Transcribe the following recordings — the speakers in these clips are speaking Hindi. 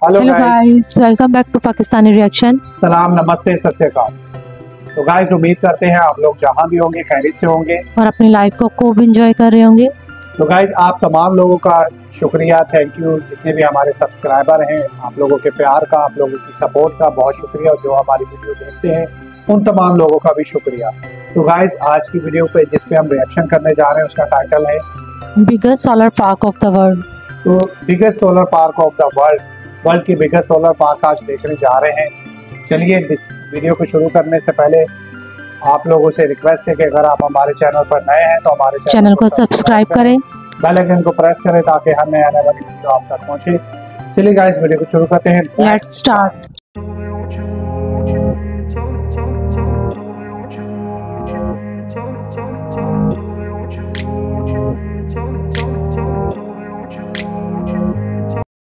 Hello guys, welcome back to Pakistani reaction. सलाम, नमस्ते, सत श्री अकाल। तो गाइस, उम्मीद करते हैं आप लोग जहां भी होंगे खैरियत से होंगे और अपनी लाइफ को खूब एंजॉय कर रहे होंगे। तो गाइस, आप तमाम लोगों का शुक्रिया, थैंक यू। जितने भी हमारे सब्सक्राइबर हैं, आप लोगों के प्यार का, आप लोगों की सपोर्ट का बहुत शुक्रिया। और जो हमारी वीडियो देखते हैं उन तमाम लोगों का भी शुक्रिया। तो गाइस, आज की वीडियो पे जिस पे हम रिएक्शन करने जा रहे हैं उसका टाइटल है biggest solar park of the world. तो biggest solar park of the world की बिगेस्ट सोलर पार्क आज देखने जा रहे हैं। चलिए, वीडियो को शुरू करने से पहले आप लोगों से रिक्वेस्ट है कि अगर आप हमारे चैनल पर नए हैं तो हमारे चैनल को सब्सक्राइब करें, बेल आइकन को प्रेस करें ताकि हर नए आने वाली वीडियो आप तक पहुंचे। चलिए गाइस, वीडियो को शुरू करते हैं। Let's start.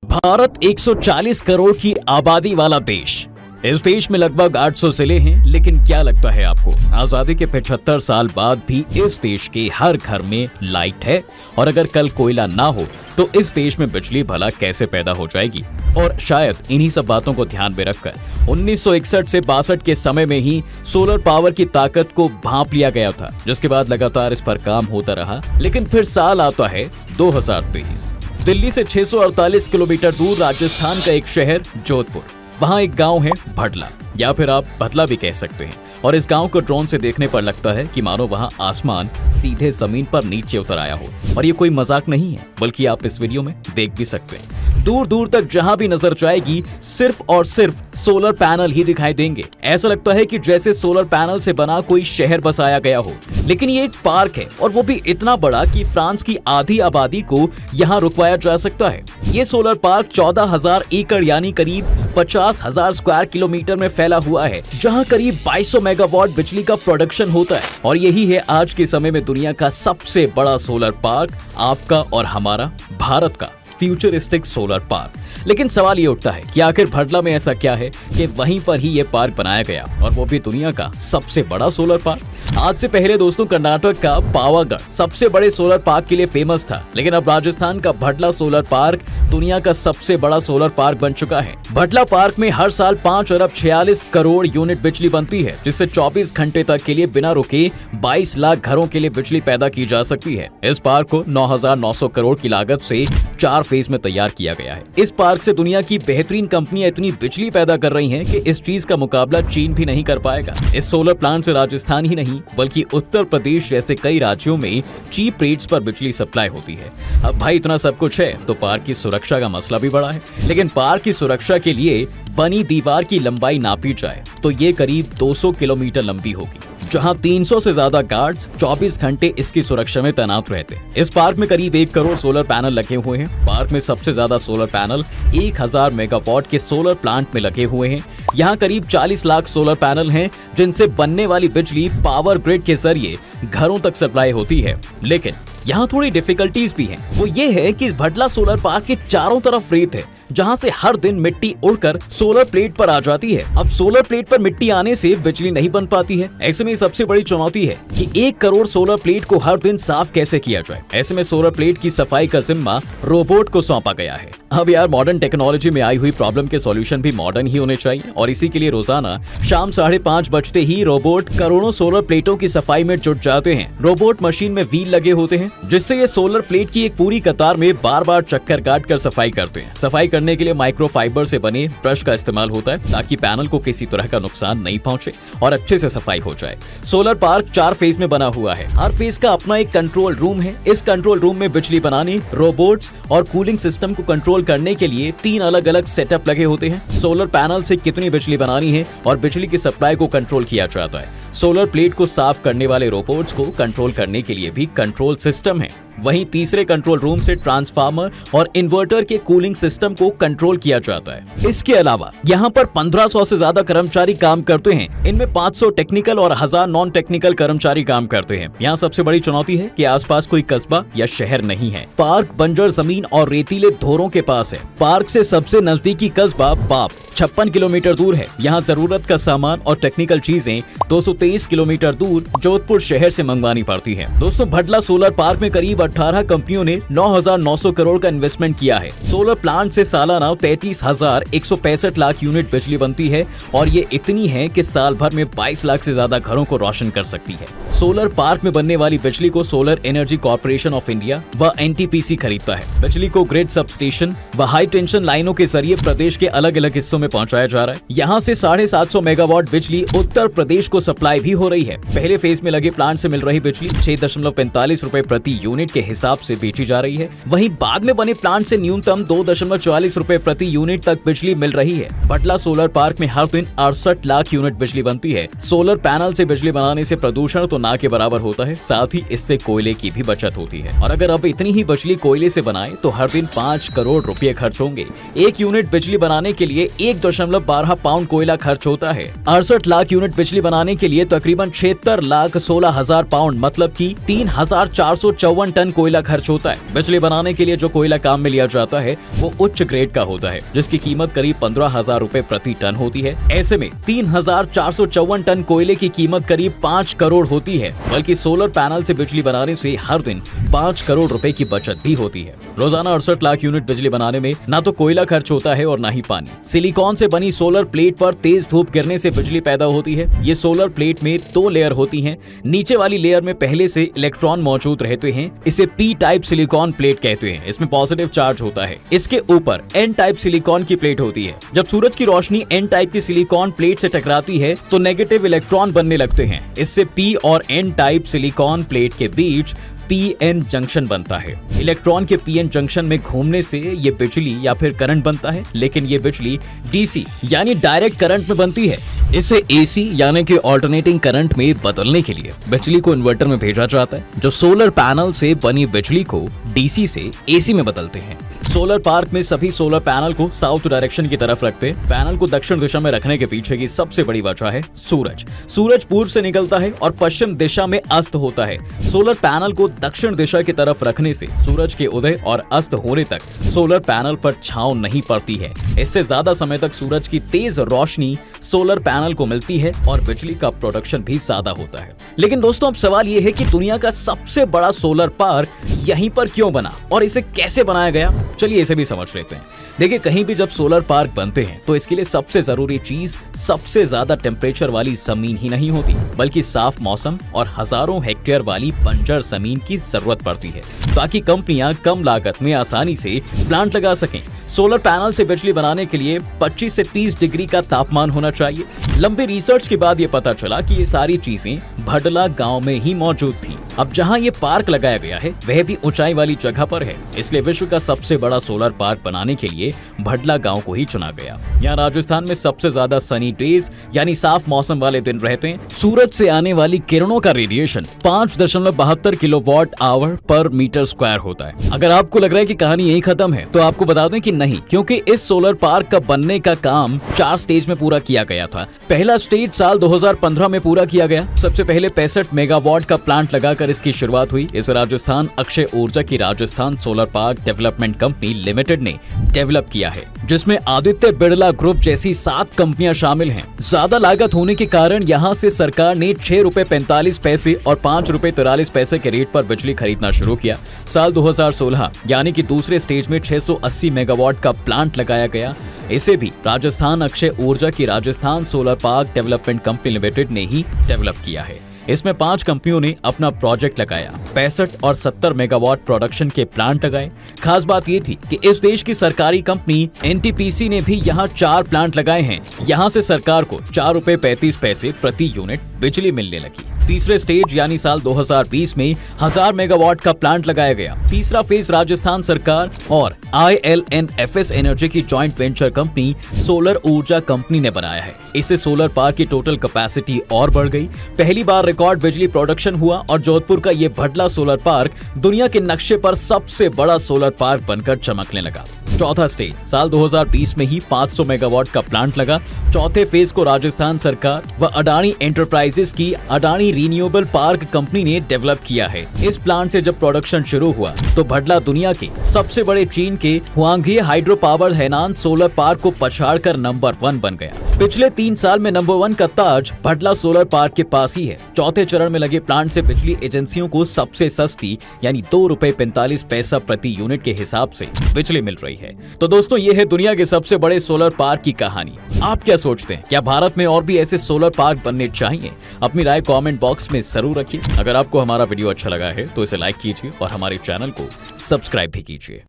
भारत 140 करोड़ की आबादी वाला देश। इस देश में लगभग 800 जिले हैं, लेकिन क्या लगता है आपको, आजादी के 75 साल बाद भी इस देश के हर घर में लाइट है? और अगर कल कोयला ना हो तो इस देश में बिजली भला कैसे पैदा हो जाएगी? और शायद इन्हीं सब बातों को ध्यान में रखकर 1961 से 62 के समय में ही सोलर पावर की ताकत को भांप लिया गया था, जिसके बाद लगातार इस पर काम होता रहा। लेकिन फिर साल आता है 2023। दिल्ली से 648 किलोमीटर दूर राजस्थान का एक शहर जोधपुर, वहाँ एक गांव है भडला, या फिर आप बदला भी कह सकते हैं। और इस गांव को ड्रोन से देखने पर लगता है कि मानो वहाँ आसमान सीधे जमीन पर नीचे उतर आया हो। और ये कोई मजाक नहीं है, बल्कि आप इस वीडियो में देख भी सकते हैं। दूर दूर तक जहां भी नजर जाएगी सिर्फ और सिर्फ सोलर पैनल ही दिखाई देंगे। ऐसा लगता है कि जैसे सोलर पैनल से बना कोई शहर बसाया गया हो। लेकिन ये एक पार्क है, और वो भी इतना बड़ा कि फ्रांस की आधी आबादी को यहाँ रुकवाया जा सकता है। ये सोलर पार्क 14,000 एकड़ यानी करीब 50,000 स्क्वायर किलोमीटर में फैला हुआ है, जहाँ करीब 2200 मेगावाट बिजली का प्रोडक्शन होता है। और यही है आज के समय में दुनिया का सबसे बड़ा सोलर पार्क, आपका और हमारा भारत का फ्यूचरिस्टिक सोलर पार्क। लेकिन सवाल ये उठता है कि आखिर भडला में ऐसा क्या है कि वहीं पर ही ये पार्क बनाया गया, और वो भी दुनिया का सबसे बड़ा सोलर पार्क। आज से पहले दोस्तों, कर्नाटक का पावागढ़ सबसे बड़े सोलर पार्क के लिए फेमस था, लेकिन अब राजस्थान का भडला सोलर पार्क दुनिया का सबसे बड़ा सोलर पार्क बन चुका है। भडला पार्क में हर साल 5 अरब 46 करोड़ यूनिट बिजली बनती है, जिससे 24 घंटे तक के लिए बिना रुके 22 लाख घरों के लिए बिजली पैदा की जा सकती है। इस पार्क को 9,900 करोड़ की लागत से 4 फेज में तैयार किया गया है। इस पार्क से दुनिया की बेहतरीन कंपनियां इतनी बिजली पैदा कर रही हैं कि इस चीज का मुकाबला चीन भी नहीं कर पाएगा। इस सोलर प्लांट से राजस्थान ही नहीं बल्कि उत्तर प्रदेश जैसे कई राज्यों में चीप रेट्स पर बिजली सप्लाई होती है। अब भाई, इतना सब कुछ है तो पार्क की सुरक्षा का मसला भी बड़ा है। लेकिन पार्क की सुरक्षा के लिए बनी दीवार की लंबाई नापी जाए तो ये करीब 200 किलोमीटर लंबी होगी, जहां 300 से ज्यादा गार्ड्स 24 घंटे इसकी सुरक्षा में तैनात रहते हैं। इस पार्क में करीब 1 करोड़ सोलर पैनल लगे हुए हैं। पार्क में सबसे ज्यादा सोलर पैनल 1000 मेगावाट के सोलर प्लांट में लगे हुए हैं। यहाँ करीब 40 लाख सोलर पैनल हैं, जिनसे बनने वाली बिजली पावर ग्रिड के जरिए घरों तक सप्लाई होती है। लेकिन यहाँ थोड़ी डिफिकल्टीज भी हैं। वो ये है कि इस भडला सोलर पार्क के चारों तरफ रेत है, जहाँ से हर दिन मिट्टी उड़कर सोलर प्लेट पर आ जाती है। अब सोलर प्लेट पर मिट्टी आने से बिजली नहीं बन पाती है। ऐसे में सबसे बड़ी चुनौती है कि 1 करोड़ सोलर प्लेट को हर दिन साफ कैसे किया जाए। ऐसे में सोलर प्लेट की सफाई का जिम्मा रोबोट को सौंपा गया है। अब यार, मॉडर्न टेक्नोलॉजी में आई हुई प्रॉब्लम के सॉल्यूशन भी मॉडर्न ही होने चाहिए, और इसी के लिए रोजाना शाम 5:30 बजते ही रोबोट करोड़ों सोलर प्लेटों की सफाई में जुट जाते हैं। रोबोट मशीन में व्हील लगे होते हैं, जिससे ये सोलर प्लेट की एक पूरी कतार में बार बार चक्कर काट कर सफाई करते हैं। सफाई करने के लिए माइक्रोफाइबर से बने ब्रश का इस्तेमाल होता है, ताकि पैनल को किसी तरह का नुकसान नहीं पहुंचे और अच्छे से सफाई हो जाए। सोलर पार्क 4 फेज में बना हुआ है। हर फेज का अपना एक कंट्रोल रूम है। इस कंट्रोल रूम में बिजली बनाने, रोबोट्स और कूलिंग सिस्टम को कंट्रोल करने के लिए 3 अलग अलग सेटअप लगे होते हैं। सोलर पैनल से कितनी बिजली बनानी है और बिजली की सप्लाई को कंट्रोल किया जाता है। सोलर प्लेट को साफ करने वाले रोबोट्स को कंट्रोल करने के लिए भी कंट्रोल सिस्टम है। वहीं तीसरे कंट्रोल रूम से ट्रांसफार्मर और इन्वर्टर के कूलिंग सिस्टम को कंट्रोल किया जाता है। इसके अलावा यहाँ पर 1500 से ज्यादा कर्मचारी काम करते हैं। इनमें 500 टेक्निकल और 1000 नॉन टेक्निकल कर्मचारी काम करते हैं। यहाँ सबसे बड़ी चुनौती है कि आसपास कोई कस्बा या शहर नहीं है। पार्क बंजर जमीन और रेतीले धोरों के पास है। पार्क से सबसे नजदीकी कस्बा बाप 56 किलोमीटर दूर है। यहाँ जरूरत का सामान और टेक्निकल चीजें 223 23 किलोमीटर दूर जोधपुर शहर से मंगवानी पड़ती है। दोस्तों, भडला सोलर पार्क में करीब 18 कंपनियों ने 9,900 करोड़ का इन्वेस्टमेंट किया है। सोलर प्लांट से सालाना 33,165 लाख यूनिट बिजली बनती है और ये इतनी है कि साल भर में 22 लाख से ज्यादा घरों को रोशन कर सकती है। सोलर पार्क में बनने वाली बिजली को solar energy corporation of India व एनटीपीसी खरीदता है। बिजली को ग्रिड सब स्टेशन व हाई टेंशन लाइनों के जरिए प्रदेश के अलग अलग हिस्सों में पहुंचाया जा रहा है। यहाँ से 750 मेगावाट बिजली उत्तर प्रदेश को सप्लाई भी हो रही है। पहले फेज में लगे प्लांट से मिल रही बिजली 6.45 रुपए प्रति यूनिट के हिसाब से बेची जा रही है। वहीं बाद में बने प्लांट से न्यूनतम 2.44 रुपए प्रति यूनिट तक बिजली मिल रही है। भडला सोलर पार्क में हर दिन 68 लाख यूनिट बिजली बनती है। सोलर पैनल से बिजली बनाने से प्रदूषण तो ना के बराबर होता है, साथ ही इससे कोयले की भी बचत होती है। और अगर अब इतनी ही बिजली कोयले से बनाए तो हर दिन 5 करोड़ रुपए खर्च होंगे। 1 यूनिट बिजली बनाने के लिए 1.12 पाउंड कोयला खर्च होता है। 68 लाख यूनिट बिजली बनाने के लिए तकरीबन 76,16,000 पाउंड मतलब कि 3,454 टन कोयला खर्च होता है। बिजली बनाने के लिए जो कोयला काम में लिया जाता है वो उच्च ग्रेड का होता है, जिसकी कीमत करीब 15,000 रुपए प्रति टन होती है। ऐसे में 3,454 टन कोयले की कीमत करीब 5 करोड़ होती है। बल्कि सोलर पैनल से बिजली बनाने से हर दिन 5 करोड़ रुपए की बचत भी होती है। रोजाना 68 लाख यूनिट बिजली बनाने में ना तो कोयला खर्च होता है और ना ही पानी। सिलिकॉन से बनी सोलर प्लेट पर तेज धूप गिरने से बिजली पैदा होती है। ये सोलर प्लेट में 2 लेयर होती हैं। नीचे वाली लेयर में पहले से इलेक्ट्रॉन मौजूद रहते हैं। इसे पी टाइप सिलिकॉन प्लेट कहते हैं। इसमें पॉजिटिव चार्ज होता है। इसके ऊपर एन टाइप सिलिकॉन की प्लेट होती है। जब सूरज की रोशनी एन टाइप की सिलिकॉन प्लेट से टकराती है तो नेगेटिव इलेक्ट्रॉन बनने लगते हैं। इससे पी और एन टाइप सिलिकॉन प्लेट के बीच पीएन जंक्शन बनता है। इलेक्ट्रॉन के पीएन जंक्शन में घूमने से ये बिजली या फिर करंट बनता है, लेकिन ये बिजली डीसी यानी डायरेक्ट करंट में बनती है। इसे एसी यानी कि ऑल्टरनेटिंग करंट में बदलने के लिए बिजली को इन्वर्टर में भेजा जाता है, जो सोलर पैनल से बनी बिजली को डीसी से एसी में बदलते हैं। सोलर पार्क में सभी सोलर पैनल को साउथ डायरेक्शन की तरफ रखते हैं। पैनल को दक्षिण दिशा में रखने के पीछे की सबसे बड़ी वजह है सूरज। सूरज पूर्व से निकलता है और पश्चिम दिशा में अस्त होता है। सोलर पैनल को दक्षिण दिशा की तरफ रखने से सूरज के उदय और अस्त होने तक सोलर पैनल पर छांव नहीं पड़ती है। इससे ज्यादा समय तक सूरज की तेज रोशनी सोलर पैनल को मिलती है और बिजली का प्रोडक्शन भी ज्यादा होता है। लेकिन दोस्तों, अब सवाल ये है कि दुनिया का सबसे बड़ा सोलर पार्क यहीं पर क्यों बना और इसे कैसे बनाया गया? चलिए इसे भी समझ लेते हैं। देखिए, कहीं भी जब सोलर पार्क बनते हैं तो इसके लिए सबसे जरूरी चीज सबसे ज्यादा टेम्परेचर वाली जमीन ही नहीं होती, बल्कि साफ मौसम और हजारों हेक्टेयर वाली बंजर जमीन की जरूरत पड़ती है, ताकि कंपनियां कम लागत में आसानी से प्लांट लगा सकें। सोलर पैनल से बिजली बनाने के लिए 25 से 30 डिग्री का तापमान होना चाहिए। लंबी रिसर्च के बाद ये पता चला कि ये सारी चीजें भडला गांव में ही मौजूद थी। अब जहां ये पार्क लगाया गया है वह भी ऊंचाई वाली जगह पर है, इसलिए विश्व का सबसे बड़ा सोलर पार्क बनाने के लिए भडला गांव को ही चुना गया। यहाँ राजस्थान में सबसे ज्यादा सनी डेज यानी साफ मौसम वाले दिन रहते हैं। सूरज से आने वाली किरणों का रेडिएशन 5.72 किलोवाट आवर पर मीटर स्क्वायर होता है। अगर आपको लग रहा है कि कहानी यही खत्म है तो आपको बता दें कि नहीं, क्योंकि इस सोलर पार्क का बनने का काम 4 स्टेज में पूरा किया गया था। पहला स्टेज साल 2015 में पूरा किया गया। सबसे पहले 65 मेगावाट का प्लांट लगाकर इसकी शुरुआत हुई। इसे राजस्थान अक्षय ऊर्जा की Rajasthan solar park development company limited ने डेवलप किया है, जिसमें आदित्य बिरला ग्रुप जैसी 7 कंपनियां शामिल हैं। ज्यादा लागत होने के कारण यहां से सरकार ने 6 रुपए 45 पैसे और 5 रुपए 43 पैसे के रेट पर बिजली खरीदना शुरू किया। साल 2016 यानी कि दूसरे स्टेज में 680 मेगावाट का प्लांट लगाया गया। इसे भी राजस्थान अक्षय ऊर्जा की Rajasthan solar park development company limited ने ही डेवलप किया है। इसमें 5 कंपनियों ने अपना प्रोजेक्ट लगाया। 65 और 70 मेगावाट प्रोडक्शन के प्लांट लगाए। खास बात ये थी कि इस देश की सरकारी कंपनी एनटीपीसी ने भी यहाँ 4 प्लांट लगाए हैं। यहाँ से सरकार को 4 रुपए 35 पैसे प्रति यूनिट बिजली मिलने लगी। तीसरे स्टेज यानी साल 2020 में 1000 मेगावाट का प्लांट लगाया गया। तीसरा फेज राजस्थान सरकार और ILNFS एनर्जी की जॉइंट वेंचर कंपनी सोलर ऊर्जा कंपनी ने बनाया है। इससे सोलर पार्क की टोटल कैपेसिटी और बढ़ गई। पहली बार रिकॉर्ड बिजली प्रोडक्शन हुआ और जोधपुर का ये भडला सोलर पार्क दुनिया के नक्शे पर सबसे बड़ा सोलर पार्क बनकर चमकने लगा। चौथा स्टेज साल 2020 में ही 500 मेगावाट का प्लांट लगा। चौथे फेज को राजस्थान सरकार व अडानी एंटरप्राइज एंटरप्राइजेस की अडानी रिन्यूएबल पार्क कंपनी ने डेवलप किया है। इस प्लांट से जब प्रोडक्शन शुरू हुआ तो भटला दुनिया के सबसे बड़े चीन के Huanghe hydro power Hainan solar park को पछाड़कर नंबर 1 बन गया। पिछले 3 साल में नंबर 1 का ताज भटला सोलर पार्क के पास ही है। चौथे चरण में लगे प्लांट से बिजली एजेंसियों को सबसे सस्ती यानी ₹2.45 प्रति यूनिट के हिसाब से बिजली मिल रही है। तो दोस्तों, ये है दुनिया के सबसे बड़े सोलर पार्क की कहानी। आप क्या सोचते हैं? क्या भारत में और भी ऐसे सोलर पार्क बनने चाहिए? अपनी राय कमेंट बॉक्स में जरूर रखिए। अगर आपको हमारा वीडियो अच्छा लगा है तो इसे लाइक कीजिए और हमारे चैनल को सब्सक्राइब भी कीजिए।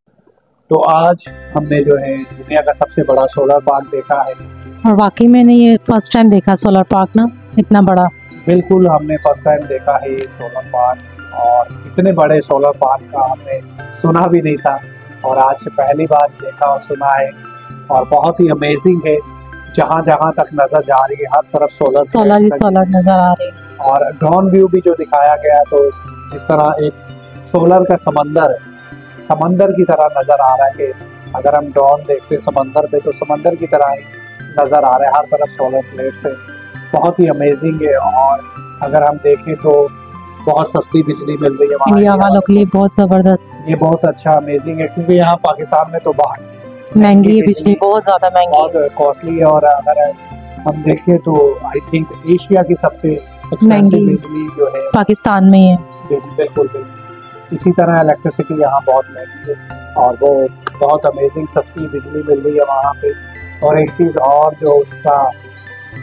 तो आज हमने जो है दुनिया का सबसे बड़ा सोलर पार्क देखा है, और वाकई मैंने ये फर्स्ट टाइम देखा सोलर पार्क ना, इतना बड़ा। बिल्कुल, हमने फर्स्ट टाइम देखा है ये सोलर पार्क, और इतने बड़े सोलर पार्क का हमने सुना भी नहीं था, और आज से पहली बार देखा और सुना है। और बहुत ही अमेजिंग है, जहाँ जहाँ तक नजर जा रही है हर तरफ सोलर सोलर नजर आ रही है। और ड्रोन व्यू भी जो दिखाया गया, तो जिस तरह एक सोलर का समंदर की तरह नजर आ रहा है कि अगर हम ड्रोन देखते समंदर पे तो समंदर की तरह ही नजर आ रहा है, हर तरफ सोलर प्लेट से। बहुत ही अमेजिंग है। और अगर हम देखें तो बहुत सस्ती बिजली मिल रही है इंडिया वालों के लिए, बहुत जबरदस्त। ये बहुत अच्छा अमेजिंग है, क्योंकि यहाँ पाकिस्तान में तो बहुत महंगी है बिजली, बहुत ज्यादा महंगी, बहुत कॉस्टली है। और अगर हम देखें तो आई थिंक एशिया की सबसे महंगी बिजली जो है पाकिस्तान में ही है। बिल्कुल। इसी तरह इलेक्ट्रिसिटी यहाँ बहुत महंगी है, और वो बहुत अमेजिंग सस्ती बिजली मिल रही है वहाँ पे। और एक चीज और, जो उसका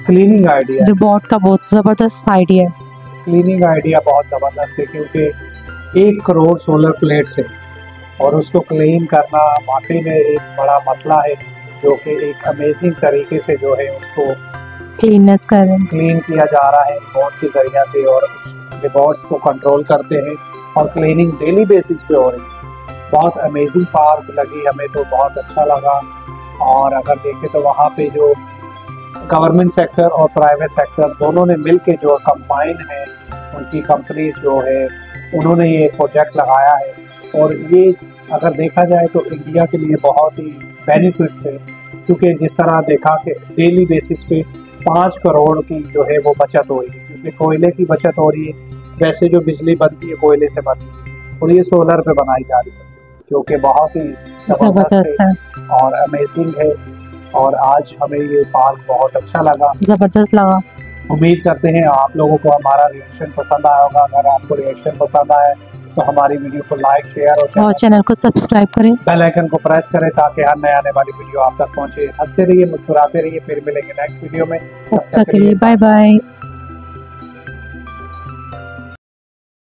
क्लीनिंग आइडिया, रोबोट का बहुत जबरदस्त आइडिया है। क्लीनिंग आइडिया बहुत जबरदस्त है, क्योंकि 1 करोड़ सोलर प्लेट्स है और उसको क्लीन करना वाकई में एक बड़ा मसला है, जो कि एक अमेजिंग तरीके से जो है उसको क्लीननेस क्लीन किया जा रहा है रिमोट के जरिए से, और रिमोट्स को कंट्रोल करते हैं और क्लीनिंग डेली बेसिस पे हो रही है। बहुत अमेजिंग पार्क लगी हमें, तो बहुत अच्छा लगा। और अगर देखें तो वहाँ पे जो गवर्नमेंट सेक्टर और प्राइवेट सेक्टर दोनों ने मिलके जो कंबाइन है, उनकी कंपनीज जो है, उन्होंने ये प्रोजेक्ट लगाया है। और ये अगर देखा जाए तो इंडिया के लिए बहुत ही बेनिफिट्स है, क्योंकि जिस तरह देखा कि डेली बेसिस पे 5 करोड़ की जो है वो बचत हो रही है, क्योंकि कोयले की बचत हो रही है। वैसे जो बिजली बनती है कोयले से बनती है, और ये सोलर पे बनाई जा रही है, जो कि बहुत ही जबरदस्त है और अमेजिंग है। और आज हमें ये पार्क बहुत अच्छा लगा, जबरदस्त लगा। उम्मीद करते हैं आप लोगों को हमारा रिएक्शन पसंद आया होगा। अगर आपको रिएक्शन पसंद आया तो हमारी वीडियो को लाइक, शेयर और चैनल को सब्सक्राइब करें, बेल आइकन को प्रेस करें, ताकि हर नए आने वाली वीडियो आप तक पहुंचे। हंसते रहिए, मुस्कुराते रहिए। फिर मिलेंगे नेक्स्ट वीडियो में। तब तक के लिए बाय बाय।